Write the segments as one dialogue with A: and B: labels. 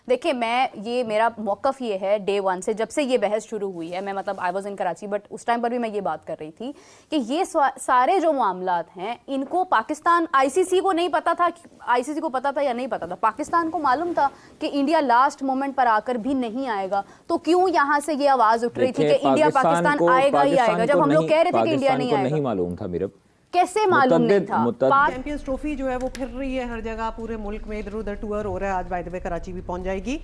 A: देखिए, मेरा मौकफ ये है डे वन से, जब से ये बहस शुरू हुई है, मैं मतलब I was in Karachi, but उस टाइम पर भी मैं ये बात कर रही थी कि ये सारे जो मामलात हैं, इनको पाकिस्तान, आईसीसी को नहीं पता था, आईसीसी को पता था या नहीं पता था, पाकिस्तान को मालूम था कि इंडिया लास्ट मोमेंट पर आकर भी नहीं आएगा, तो क्यों यहाँ से ये आवाज उठ रही थी कि इंडिया पाकिस्तान आएगा ही आएगा, जब हम लोग कह रहे थे कि इंडिया नहीं आएगा?
B: नहीं मालूम था मेरे,
A: कैसे मालूम नहीं था?
C: चैंपियंस ट्रॉफी जो है वो फिर रही है हर जगह, पूरे मुल्क में इधर उधर टूर हो रहा है। आज बाय द वे कराची भी पहुंच जाएगी।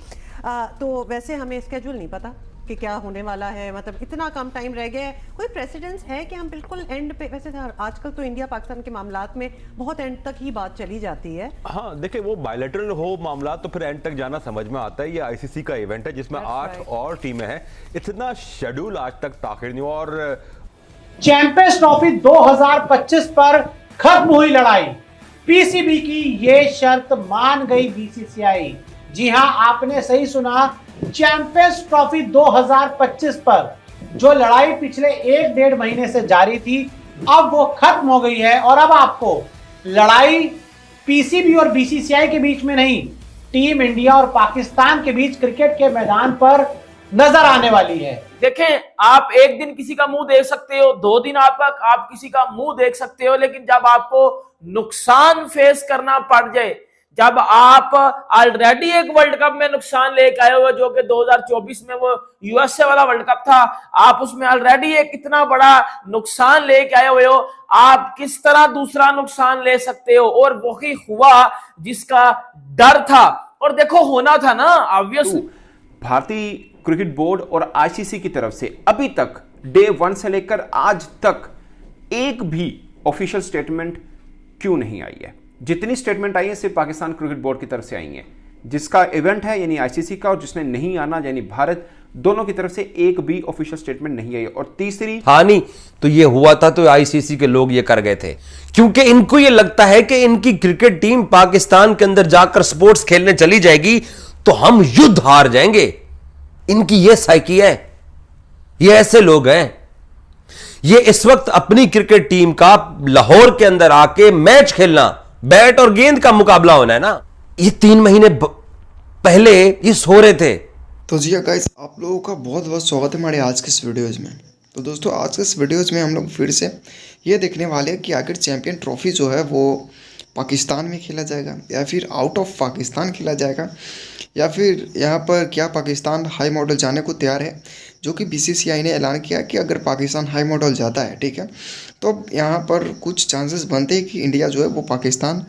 C: तो वैसे हमें स्केड्यूल नहीं पता कि क्या होने वाला है, मतलब इतना कम टाइम रह गया है। कोई प्रेसिडेंस है कि हम बिल्कुल एंड पे, वैसे आजकल तो इंडिया पाकिस्तान के मामलात में बहुत एंड तक ही बात चली जाती है।
D: हाँ देखिए, वो बायलैटरल हो मामला तो फिर एंड तक जाना समझ में आता है। ये आईसीसी का इवेंट है जिसमें 8 और टीमें हैं। इतना शेड्यूल आज तक ताखिर नहीं हुआ। और
E: चैंपियंस ट्रॉफी 2025 पर खत्म हुई लड़ाई, पीसीबी की ये शर्त मान गई बीसीसीआई। जी हां, आपने सही सुना, चैंपियंस ट्रॉफी 2025 पर जो लड़ाई पिछले 1-1.5 महीने से जारी थी, अब वो खत्म हो गई है। और अब आपको लड़ाई पीसीबी और बीसीसीआई के बीच में नहीं, टीम इंडिया और पाकिस्तान के बीच क्रिकेट के मैदान पर नजर आने वाली है।
F: देखें, आप एक दिन किसी का मुंह देख सकते हो, 2 दिन आप किसी का मुंह देख सकते हो, लेकिन जब आपको नुकसान फेस करना पड़ जाए, जब आप ऑलरेडी एक वर्ल्ड कप में नुकसान लेके आए हुए, जो कि 2024 में वो यूएसए वाला वर्ल्ड कप था, आप उसमें ऑलरेडी एक इतना बड़ा नुकसान लेके आए हुए हो, आप किस तरह दूसरा नुकसान ले सकते हो? और वही हुआ जिसका डर था, और देखो होना था ना, ऑब्वियस।
G: भारतीय क्रिकेट बोर्ड और आईसीसी की तरफ से अभी तक डे 1 से लेकर आज तक एक भी ऑफिशियल स्टेटमेंट क्यों नहीं आई है? जितनी स्टेटमेंट आई है सिर्फ पाकिस्तान क्रिकेट बोर्ड की तरफ से आई है, जिसका इवेंट है यानी आईसीसी का, और जिसने नहीं आना यानी भारत, दोनों की तरफ से एक भी ऑफिशियल स्टेटमेंट नहीं आई। और तीसरी
H: हानि तो ये हुआ था, तो आईसीसी के लोग ये कर गए थे, क्योंकि इनको ये लगता है कि इनकी क्रिकेट टीम पाकिस्तान के अंदर जाकर स्पोर्ट्स खेलने चली जाएगी तो हम युद्ध हार जाएंगे। इनकी ये साइकी है, ये ऐसे लोग हैं। ये इस वक्त अपनी क्रिकेट टीम का लाहौर के अंदर आके मैच खेलना, बैट और गेंद का मुकाबला होना है ना, ये 3 महीने पहले ये सो रहे थे।
I: तो जी गाइस, आप लोगों का बहुत बहुत स्वागत है हमारे आज के इस वीडियोज में। तो दोस्तों, आज के इस वीडियोज में हम लोग फिर से ये देखने वाले हैं कि आखिर चैंपियन ट्रॉफी जो है वो पाकिस्तान में खेला जाएगा या फिर आउट ऑफ पाकिस्तान खेला जाएगा, या फिर यहाँ पर क्या पाकिस्तान हाई मॉडल जाने को तैयार है, जो कि बीसीसीआई ने ऐलान किया कि अगर पाकिस्तान हाई मॉडल जाता है, ठीक है, तो अब यहाँ पर कुछ चांसेस बनते हैं कि इंडिया जो है वो पाकिस्तान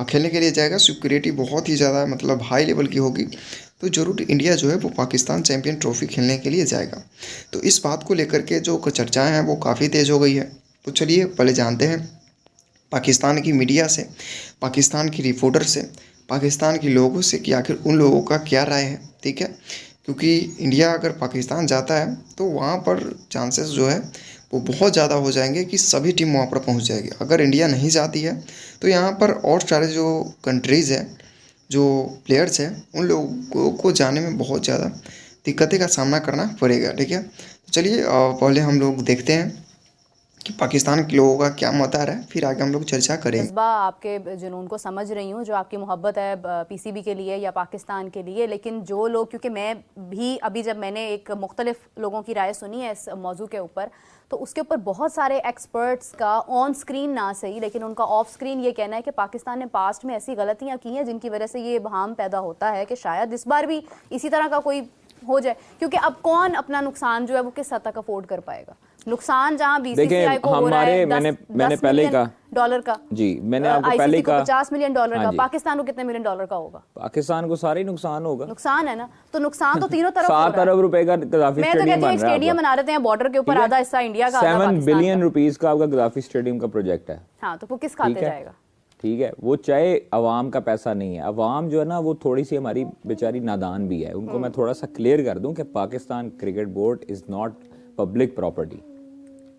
I: खेलने के लिए जाएगा। सिक्योरिटी बहुत ही ज़्यादा मतलब हाई लेवल की होगी, तो ज़रूर इंडिया जो है वो पाकिस्तान चैंपियन ट्रॉफी खेलने के लिए जाएगा। तो इस बात को लेकर के जो चर्चाएँ हैं वो काफ़ी तेज़ हो गई है। तो चलिए पहले जानते हैं पाकिस्तान की मीडिया से, पाकिस्तान की रिपोर्टर से, पाकिस्तान के लोगों से कि आखिर उन लोगों का क्या राय है, ठीक है। क्योंकि इंडिया अगर पाकिस्तान जाता है तो वहाँ पर चांसेस जो है वो बहुत ज़्यादा हो जाएंगे कि सभी टीम वहाँ पर पहुँच जाएगी। अगर इंडिया नहीं जाती है तो यहाँ पर और सारे जो कंट्रीज़ हैं, जो प्लेयर्स हैं, उन लोगों को जाने में बहुत ज़्यादा दिक्कतें का सामना करना पड़ेगा, ठीक है। तो चलिए पहले हम लोग देखते हैं कि पाकिस्तान के लोगों का क्या मत आ रहा है, फिर आगे हम लोग चर्चा करेंगे।
A: जज्बा, आपके जुनून को समझ रही हूँ, जो आपकी मोहब्बत है पीसीबी के लिए या पाकिस्तान के लिए, लेकिन जो लोग, क्योंकि मैं भी अभी जब मैंने एक मुख्तलिफ लोगों की राय सुनी है इस मौजू के ऊपर, तो उसके ऊपर बहुत सारे एक्सपर्ट्स का ऑन स्क्रीन ना सही लेकिन उनका ऑफ स्क्रीन ये कहना है कि पाकिस्तान ने पास्ट में ऐसी गलतियाँ की हैं जिनकी वजह से ये इबहाम पैदा होता है कि शायद इस बार भी इसी तरह का कोई हो जाए, क्योंकि अब कौन अपना नुकसान जो है वो किस हद तक अफोर्ड कर पाएगा? नुकसान जहां बीसीसीआई को हो रहा है
B: मैंने पहले कहा
A: डॉलर का,
B: जी मैंने आपको पहले कहा
A: $50 मिलियन का, पाकिस्तान को कितने मिलियन डॉलर का होगा?
B: पाकिस्तान को सारा ही नुकसान होगा।
A: नुकसान है ना, तो नुकसान तो तीनों तरफ
B: 7 अरब रुपए का गद्दाफी स्टेडियम बन रहा है।
A: स्टेडियम बना रहे हैं बॉर्डर के ऊपर, आधा हिस्सा इंडिया का,
B: 7 बिलियन रुपीस का आपका गद्दाफी स्टेडियम का प्रोजेक्ट है।
A: हाँ, तो वो किस खाते जाएगा?
B: ठीक है, वो चाहे अवाम का पैसा नहीं है, अवाम जो है ना वो थोड़ी सी हमारी बेचारी नादान भी है, उनको मैं थोड़ा सा क्लियर कर दूं कि Pakistan cricket board is not public property,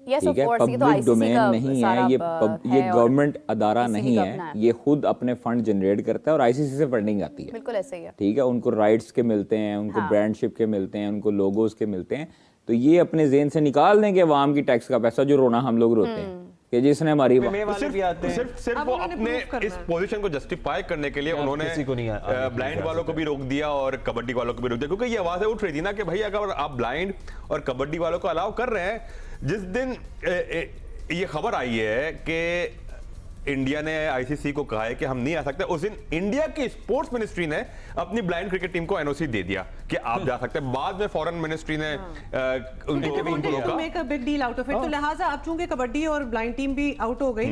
B: ठीक है, पब्लिक डोमेन नहीं है, ये गवर्नमेंट अदारा नहीं है, ये खुद अपने फंड जनरेट करता है और आईसीसी से फंडिंग आती है,
A: बिल्कुल ऐसे ही है,
B: ठीक है, उनको राइट्स के मिलते हैं, उनको ब्रांडशिप के मिलते हैं, उनको लोगोस के मिलते हैं, तो ये अपने जेहन से निकाल दें कि अवाम की टैक्स का पैसा जो रोना हम लोग रोते हैं, कि जिसने हमारी
D: सिर्फ वो अपने इस पोजीशन को जस्टिफाई करने के लिए उन्होंने ब्लाइंड वालों को भी रोक दिया और कबड्डी वालों को भी रोक दिया, क्योंकि ये आवाजें उठ रही थी ना कि भाई अगर आप ब्लाइंड और कबड्डी वालों को अलाउ कर रहे हैं, जिस दिन ये खबर आई है कि इंडिया ने आईसीसी को कहा है कि हम नहीं आ सकते, उस दिन इंडिया की स्पोर्ट्स मिनिस्ट्री ने अपनी ब्लाइंड क्रिकेट टीम को एनओसी दे दिया कि आप जा सकते हैं। बाद में फॉरेन मिनिस्ट्री ने उनको रोका।
C: Make a big deal out of it. तो लिहाजा अब चूंकि कबड्डी और ब्लाइंड टीम भी आउट हो गई,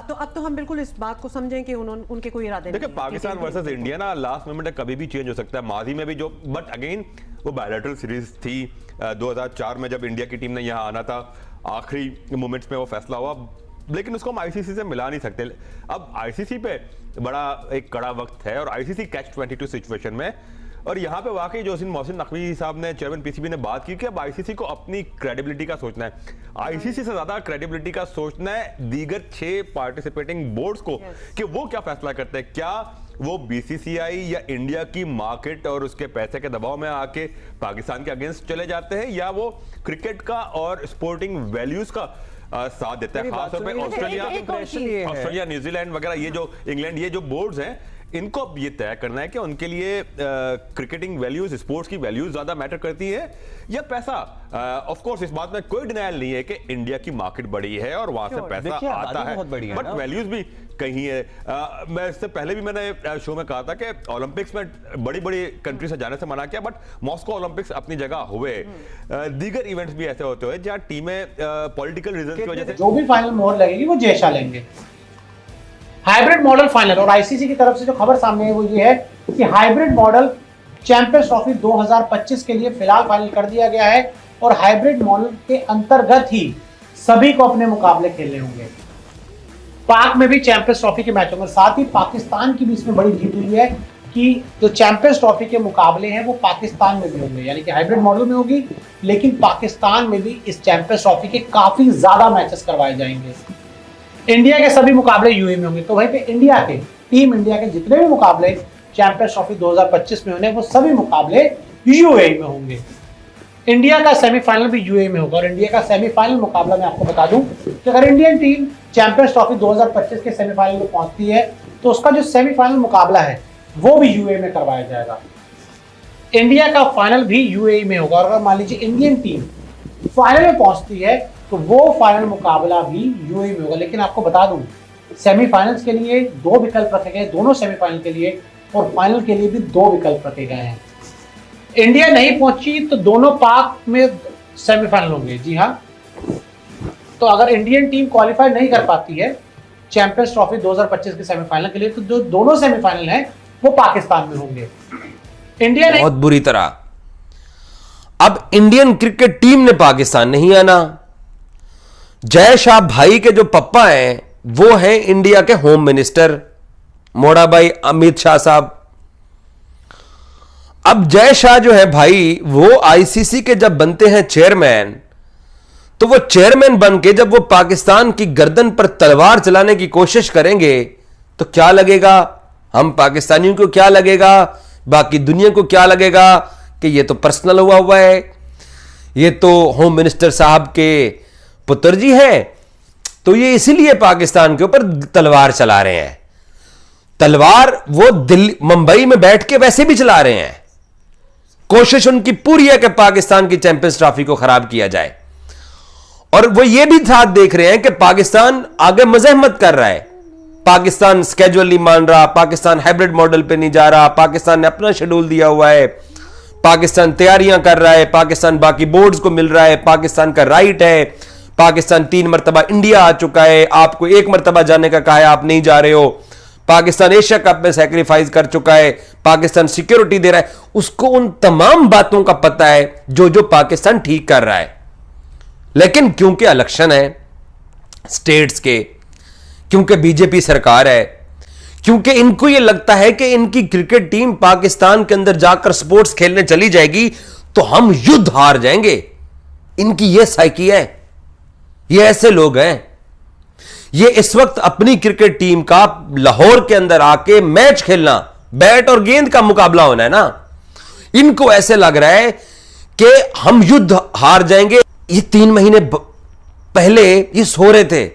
C: तो अब तो हम बिल्कुल इस बात को समझें कि उनके कोई इरादे नहीं।
D: देखिए पाकिस्तान वर्सेस इंडिया ना लास्ट मोमेंट कभी भी चेंज हो सकता है, माजी में भी जो, बट अगेन वो बायलैटरल सीरीज थी 2004 में जब इंडिया की टीम ने यहाँ आना था, आखिरी मोमेंट्स में वो फैसला हुआ, लेकिन उसको हम आईसीसी से मिला नहीं सकते। अब आईसीसी पे बड़ा एक कड़ा वक्त है और आईसीसी कैच 22 सिचुएशन में, और यहाँ पे वाकई जो मोहसिन नकवी साहब ने, चेयरमैन पीसीबी ने बात की कि अब आईसीसी को अपनी क्रेडिबिलिटी का सोचना है। आईसीसी से ज्यादा क्रेडिबिलिटी का सोचना है दीगर 6 पार्टिसिपेटिंग बोर्ड्स को कि वो क्या फैसला करते हैं। क्या वो बीसीसीआई या इंडिया की मार्केट और उसके पैसे के दबाव में आके पाकिस्तान के अगेंस्ट चले जाते हैं, या वो क्रिकेट का और स्पोर्टिंग वैल्यूज का साथ देता है। खासतौर पे ऑस्ट्रेलिया, न्यूजीलैंड वगैरह, ये जो इंग्लैंड, ये जो बोर्ड्स हैं, इनको अब ये तय करना है कि उनके लिए क्रिकेटिंग वैल्यूज, स्पोर्ट्स की वैल्यूज ज्यादा मैटर करती है या पैसा। ऑफ कोर्स इस बात में कोई डिनायल नहीं है कि इंडिया की मार्केट बड़ी है और वहां से पैसा आता है, बट वैल्यूज भी कहीं है। मैं इससे पहले भी मैंने शो में कहा था कि ओलंपिक्स में बड़ी बड़ी कंट्री से जाने से मना किया, बट मॉस्को ओलंपिक्स अपनी जगह हुए, दीगर इवेंट्स भी ऐसे होते हुए जहां टीमें पॉलिटिकल रीजन की वजह से
E: जो भी फाइनल मोहर लगेगी वो जयशाह लेंगे। हाइब्रिड मॉडल फाइनल, और आईसीसी की तरफ से जो खबर सामने है वो ये है कि हाइब्रिड मॉडल चैंपियंस ट्रॉफी 2025 के लिए फिलहाल फाइनल कर दिया गया है, और हाइब्रिड मॉडल के अंतर्गत ही सभी को अपने मुकाबले खेलने होंगे। पाक में भी चैंपियंस ट्रॉफी के मैच होंगे, साथ ही पाकिस्तान की भी इसमें बड़ी जीत हुई है कि जो चैंपियंस ट्रॉफी के मुकाबले हैं वो पाकिस्तान में भी होंगे, यानी कि हाइब्रिड मॉडल में होगी, लेकिन पाकिस्तान में भी इस चैंपियंस ट्रॉफी के काफी ज्यादा मैचेस करवाए जाएंगे। इंडिया के सभी मुकाबले यूएई में होंगे, तो वहीं पे इंडिया के, टीम इंडिया के जितने भी मुकाबले चैंपियंस ट्रॉफी 2025 में होने, वो सभी मुकाबले यूएई में होंगे। इंडिया का सेमीफाइनल भी यूएई में होगा, और इंडिया का सेमीफाइनल मुकाबला मैं आपको बता दूं कि अगर इंडियन टीम चैंपियंस ट्रॉफी 2025 के सेमीफाइनल में पहुंचती है तो उसका जो सेमीफाइनल मुकाबला है वो भी यूएई में करवाया जाएगा। इंडिया का फाइनल भी यूएई में होगा, और अगर मान लीजिए इंडियन टीम फाइनल में पहुंचती है तो वो फाइनल मुकाबला भी यूएई में होगा। लेकिन आपको बता दूं सेमीफाइनल्स के लिए 2 विकल्प रखे गए, दोनों सेमीफाइनल के लिए, और फाइनल के लिए भी 2 विकल्प रखे गए हैं। इंडिया नहीं पहुंची तो दोनों पाक में सेमीफाइनल होंगे। जी हाँ, तो अगर इंडियन टीम क्वालिफाई नहीं कर पाती है चैंपियंस ट्रॉफी 2025 के सेमीफाइनल के लिए, तो जो दोनों सेमीफाइनल हैं वो पाकिस्तान में होंगे। इंडिया
H: बहुत बुरी तरह। अब इंडियन क्रिकेट टीम ने पाकिस्तान नहीं आना। जय शाह भाई के जो पप्पा हैं वो हैं इंडिया के होम मिनिस्टर मोड़ा भाई अमित शाह साहब। अब जय शाह जो है भाई, वो आईसीसी के जब बनते हैं चेयरमैन, तो वो चेयरमैन बन के जब वो पाकिस्तान की गर्दन पर तलवार चलाने की कोशिश करेंगे तो क्या लगेगा, हम पाकिस्तानियों को क्या लगेगा, बाकी दुनिया को क्या लगेगा कि ये तो पर्सनल हुआ है, ये तो होम मिनिस्टर साहब के पुत्र जी हैं, तो ये इसीलिए पाकिस्तान के ऊपर तलवार चला रहे हैं। तलवार वो दिल्ली मुंबई में बैठ के वैसे भी चला रहे हैं। कोशिश उनकी पूरी है कि पाकिस्तान की चैंपियंस ट्रॉफी को खराब किया जाए, और वो ये भी साथ देख रहे हैं कि पाकिस्तान आगे मजहमत कर रहा है, पाकिस्तान स्केड्यूल नहीं मान रहा, पाकिस्तान हाइब्रिड मॉडल पे नहीं जा रहा, पाकिस्तान ने अपना शेड्यूल दिया हुआ है, पाकिस्तान तैयारियां कर रहा है, पाकिस्तान बाकी बोर्ड्स को मिल रहा है, पाकिस्तान का राइट है, पाकिस्तान 3 मरतबा इंडिया आ चुका है, आपको 1 मरतबा जाने का कहा है, आप नहीं जा रहे हो, पाकिस्तान एशिया कप में सैक्रिफाइस कर चुका है, पाकिस्तान सिक्योरिटी दे रहा है, उसको उन तमाम बातों का पता है जो पाकिस्तान ठीक कर रहा है। लेकिन क्योंकि इलेक्शन है स्टेट्स के, क्योंकि बीजेपी सरकार है, क्योंकि इनको यह लगता है कि इनकी क्रिकेट टीम पाकिस्तान के अंदर जाकर स्पोर्ट्स खेलने चली जाएगी तो हम युद्ध हार जाएंगे, इनकी यह साइकी है। ये ऐसे लोग हैं, ये इस वक्त अपनी क्रिकेट टीम का लाहौर के अंदर आके मैच खेलना, बैट और गेंद का मुकाबला होना है ना, इनको ऐसे लग रहा है कि हम युद्ध हार जाएंगे। ये 3 महीने पहले ये सो रहे थे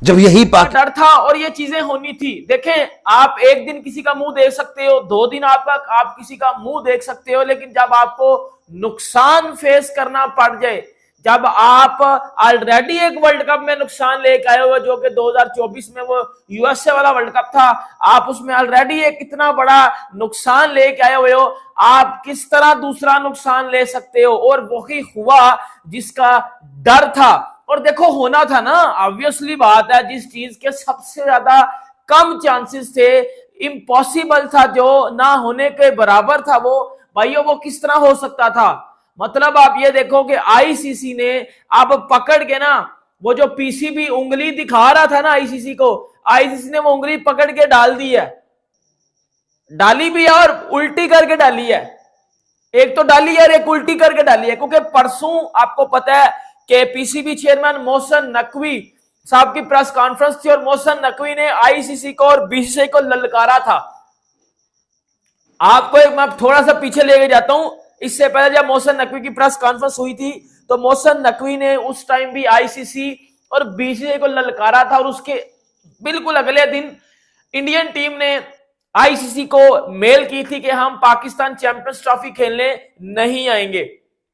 H: जब यही
F: डर था और ये चीजें होनी थी। देखें, आप एक दिन किसी का मुंह देख सकते हो, 2 दिन आप किसी का मुंह देख सकते हो, लेकिन जब आपको नुकसान फेस करना पड़ जाए, जब आप ऑलरेडी एक वर्ल्ड कप में नुकसान लेके आए हुए, जो कि 2024 में वो यूएसए वाला वर्ल्ड कप था, आप उसमें ऑलरेडी एक इतना बड़ा नुकसान लेके आए हुए हो, आप किस तरह दूसरा नुकसान ले सकते हो? और वही हुआ जिसका डर था। और देखो, होना था ना, ऑब्वियसली बात है, जिस चीज के सबसे ज्यादा कम चांसेस थे, इम्पॉसिबल था, जो ना होने के बराबर था, वो भाइयों वो किस तरह हो सकता था? मतलब आप ये देखो कि आईसीसी ने अब पकड़ के ना, वो जो पीसीबी उंगली दिखा रहा था ना आईसीसी को, आईसीसी ने वो उंगली पकड़ के डाल दी है, डाली भी है और उल्टी करके डाली है। एक तो डाली है और एक उल्टी करके डाली है, क्योंकि परसों आपको पता है कि पीसीबी चेयरमैन मोहसिन नकवी साहब की प्रेस कॉन्फ्रेंस थी और मोहसिन नकवी ने आईसीसी को और बीसीसीआई को ललकारा था। आपको एक मैं थोड़ा सा पीछे लेके जाता हूं। इससे पहले जब मोहसिन नकवी की प्रेस कॉन्फ्रेंस हुई थी, तो मोहसिन नकवी ने उस टाइम भी आईसीसी और बीसीसीआई को ललकारा था, और उसके बिल्कुल अगले दिन इंडियन टीम ने आईसीसी को मेल की थी कि हम पाकिस्तान चैंपियंस ट्रॉफी खेलने नहीं आएंगे।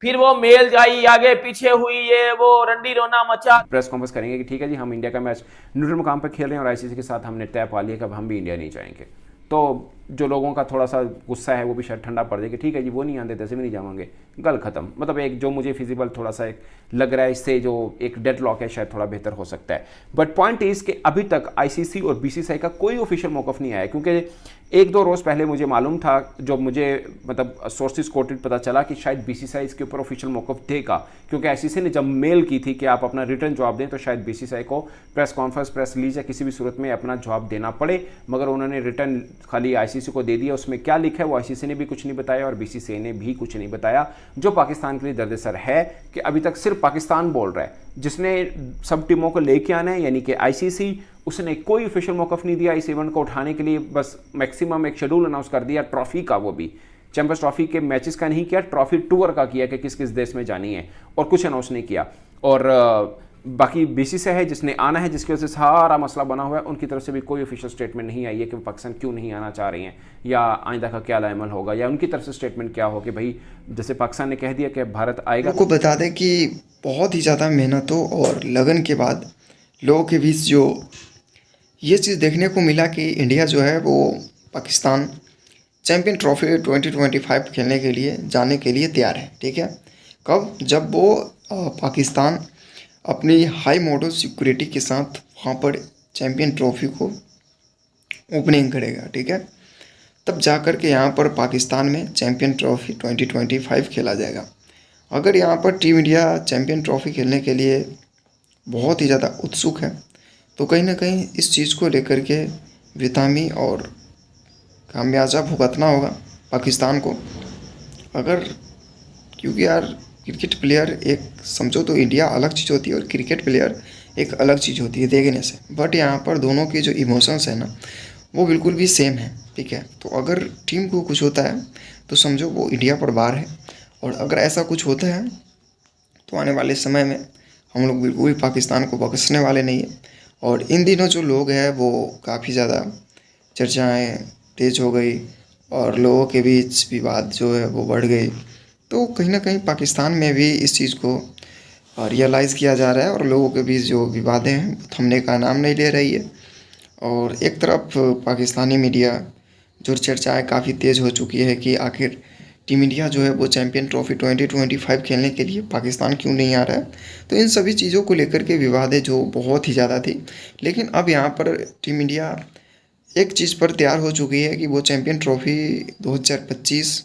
F: फिर वो मेल जाई, आगे पीछे हुई, ये वो रंडी रोना मचा।
G: प्रेस कॉन्फ्रेंस करेंगे कि ठीक है जी, हम इंडिया का मैच न्यूट्रल मुकाम पर खेल रहे हैं और आईसीसी के साथ हमने तय पा लिया कि अब हम भी इंडिया नहीं जाएंगे। तो जो लोगों का थोड़ा सा गुस्सा है वो भी शायद ठंडा पड़ जाएगा, ठीक है जी, वो नहीं आते तैसे भी नहीं जाएंगे, गल खत्म। मतलब एक जो मुझे फिजिबल थोड़ा सा एक लग रहा है, इससे जो एक डेड लॉक है शायद थोड़ा बेहतर हो सकता है। बट पॉइंट इज कि अभी तक आईसीसी और बीसीसीआई का कोई ऑफिशियल मौकफ नहीं आया, क्योंकि 1-2 रोज पहले मुझे मालूम था, जब मुझे मतलब सोर्सेज कोटेड पता चला कि शायद बीसीसीआई इसके ऊपर ऑफिशियल मौकफ देगा, क्योंकि आईसीसी ने जब मेल की थी कि आप अपना रिटर्न जवाब दें, तो शायद बीसीसीआई को प्रेस कॉन्फ्रेंस, प्रेस रिलीज या किसी भी सूरत में अपना जवाब देना पड़े, मगर उन्होंने रिटर्न खाली आईसीसी को दे दिया। उसमें क्या लिखा है वो आईसीसी ने भी कुछ नहीं बताया और बीसीसीआई ने भी कुछ नहीं बताया, जो पाकिस्तान के लिए दर्द-ए-सर है कि अभी तक सिर्फ पाकिस्तान बोल रहा है, जिसने सब टीमों को लेके आना है, यानी कि आईसीसी, उसने कोई ऑफिशियल मौकफ नहीं दिया इस इवेंट को उठाने के लिए। बस मैक्सिमम एक शेड्यूल अनाउंस कर दिया ट्रॉफी का, वो भी चैंपियंस ट्रॉफी के मैचेस का नहीं किया, ट्रॉफी टूर का किया कि किस किस देश में जानी है, और कुछ अनाउंस नहीं किया। और बाकी बीसीसीआई है जिसने आना है, जिसकी वजह से सारा मसला बना हुआ है, उनकी तरफ से भी कोई ऑफिशियल स्टेटमेंट नहीं आई है कि पाकिस्तान क्यों नहीं आना चाह रही हैं, या आइंदा का क्या अमल होगा, या उनकी तरफ से स्टेटमेंट क्या हो कि भाई जैसे पाकिस्तान ने कह दिया कि भारत आएगा।
I: आपको बता दें कि बहुत ही ज़्यादा मेहनतों और लगन के बाद लोगों के बीच जो ये चीज़ देखने को मिला कि इंडिया जो है वो पाकिस्तान चैंपियन ट्रॉफी 2025 खेलने के लिए जाने के लिए तैयार है। ठीक है, कब? जब वो पाकिस्तान अपनी हाई मॉडल सिक्योरिटी के साथ वहाँ पर चैंपियन ट्रॉफी को ओपनिंग करेगा। ठीक है, तब जा कर के यहाँ पर पाकिस्तान में चैंपियन ट्रॉफी 2025 खेला जाएगा। अगर यहाँ पर टीम इंडिया चैंपियन ट्रॉफी खेलने के लिए बहुत ही ज़्यादा उत्सुक है, तो कहीं ना कहीं इस चीज़ को लेकर के विटामी और खामियाजा भुगतना होगा पाकिस्तान को। अगर क्योंकि यार क्रिकेट प्लेयर एक समझो तो इंडिया अलग चीज़ होती है और क्रिकेट प्लेयर एक अलग चीज़ होती है देखने से, बट यहाँ पर दोनों के जो इमोशंस है ना वो बिल्कुल भी सेम है। ठीक है, तो अगर टीम को कुछ होता है तो समझो वो इंडिया पर बाहर है, और अगर ऐसा कुछ होता है तो आने वाले समय में हम लोग बिल्कुल भी पाकिस्तान को बख्शने वाले नहीं है। और इन दिनों जो लोग हैं वो काफ़ी ज़्यादा चर्चाएं तेज़ हो गई और लोगों के बीच विवाद जो है वो बढ़ गई, तो कहीं ना कहीं पाकिस्तान में भी इस चीज़ को रियलाइज़ किया जा रहा है और लोगों के बीच जो विवादें हैं थमने का नाम नहीं ले रही है। और एक तरफ पाकिस्तानी मीडिया जो चर्चाएं काफ़ी तेज़ हो चुकी है कि आखिर टीम इंडिया जो है वो चैंपियन ट्रॉफी 2025 खेलने के लिए पाकिस्तान क्यों नहीं आ रहा है। तो इन सभी चीज़ों को लेकर के विवादें जो बहुत ही ज़्यादा थी, लेकिन अब यहाँ पर टीम इंडिया एक चीज़ पर तैयार हो चुकी है कि वो चैंपियन ट्रॉफी 2025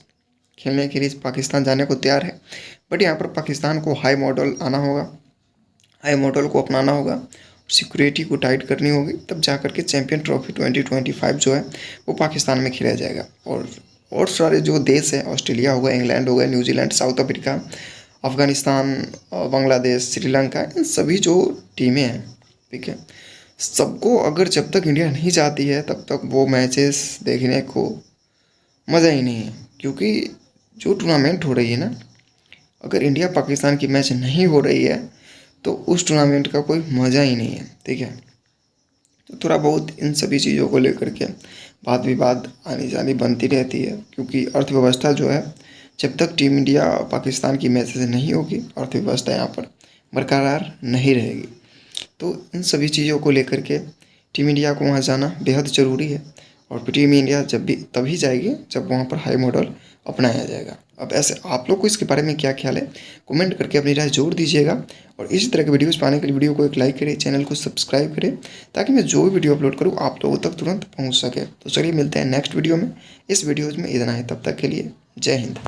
I: खेलने के लिए पाकिस्तान जाने को तैयार है। बट यहाँ पर पाकिस्तान को हाई मॉडल आना होगा, हाई मॉडल को अपनाना होगा, सिक्योरिटी को टाइट करनी होगी, तब जा कर के चैंपियन ट्रॉफी 2025 जो है वो पाकिस्तान में खेला जाएगा। और सारे जो देश हैं, ऑस्ट्रेलिया हो गया, इंग्लैंड हो गया, New Zealand, South Africa, Afghanistan, Bangladesh, Sri Lanka, इन सभी जो टीमें हैं, ठीक है, सबको अगर जब तक इंडिया नहीं जाती है तब तक वो मैचेस देखने को मज़ा ही नहीं है। क्योंकि जो टूर्नामेंट हो रही है ना, अगर इंडिया पाकिस्तान की मैच नहीं हो रही है तो उस टूर्नामेंट का कोई मज़ा ही नहीं है। ठीक है, तो थोड़ा बहुत इन सभी चीज़ों को लेकर के वाद विवाद आनी जानी बनती रहती है, क्योंकि अर्थव्यवस्था जो है जब तक टीम इंडिया पाकिस्तान की मैचेज नहीं होगी, अर्थव्यवस्था यहाँ पर बरकरार नहीं रहेगी। तो इन सभी चीज़ों को लेकर के टीम इंडिया को वहाँ जाना बेहद ज़रूरी है, और टीम इंडिया जब भी तभी जाएगी जब वहाँ पर हाई मॉडल अपनाया जाएगा। अब ऐसे आप लोग को इसके बारे में क्या ख्याल है, कमेंट करके अपनी राय जोड़ दीजिएगा। और इसी तरह के वीडियोस पाने के लिए वीडियो को एक लाइक करें, चैनल को सब्सक्राइब करें, ताकि मैं जो भी वीडियो अपलोड करूँ आप लोगों तक तुरंत पहुँच सके। तो चलिए मिलते हैं नेक्स्ट वीडियो में। इस वीडियोज़ में इतना है, तब तक के लिए जय हिंद।